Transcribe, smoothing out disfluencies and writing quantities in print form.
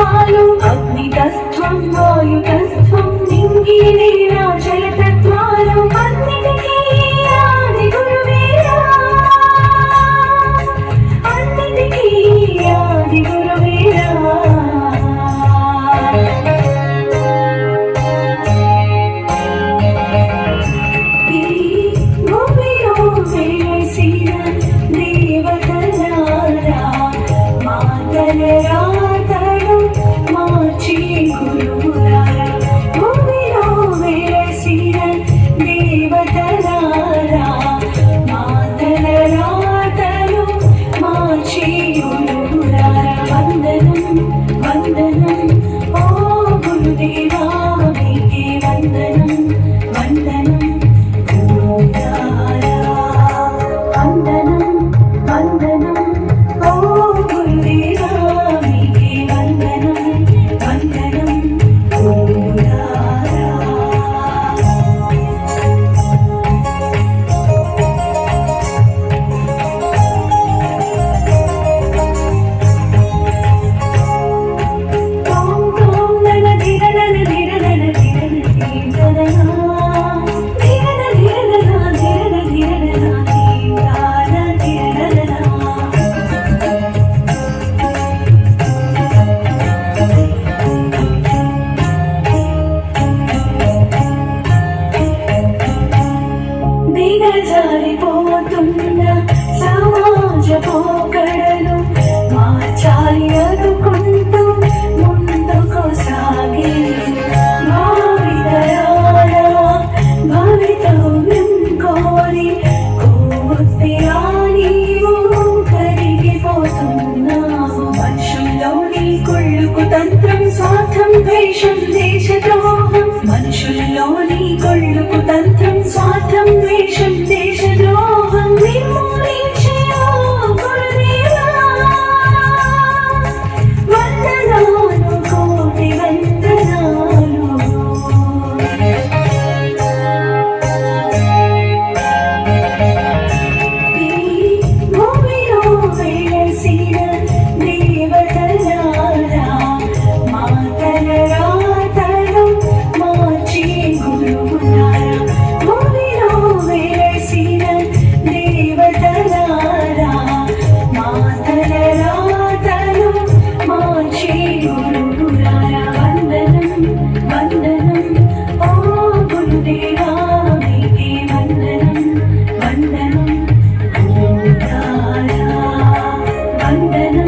తత్వాలు అగ్నితత్వం వాయుతత్వం నింగి నేల జలతత్వాలు అన్నిటికీ ఆది గురువేరా అన్నిటికీ ఆది గురువేరా రాతలు మార్చి గురువులారా భూమిలో వెలసిన దేవతలారా మాతల రాతలు మార్చి గురువులారా వందనం వందనం ఓ గురుదేవా మీకే వందనం వందనం గురువులారా వందనం వందనం ఓ గురుదేవా జారిపోతున్న సమాజ పోకడలు మార్చాలి అనుకుంటూ ముందుకు సాగి భావితరాల భవితవ్యం కోరి కొవ్వొత్తిగా నీవు కరిగిపోతున్నావు మనుషుల్లోని కుళ్ళుకు తంత్రం స్వార్థం ద్వేషం దేశద్రోహం మనుషుల్లోని కుళ్ళుకు తంత్రం స్వార్థం ద్వేషం దేశద్రోహం నిర్మూలించే గురుదేవా వందనాలు కోటి వందనాలు ఈ భూమిలో వెలసిన దేవతలారా మాతల రాతలు మార్చి గురువులారా భూమిలో వెలసిన దేవతలారా మాతల రాతలు మార్చి గురువులారా వందనం వందనం ఓ గురుదేవా మీకే వందనం వందనం గురువులారా వందనం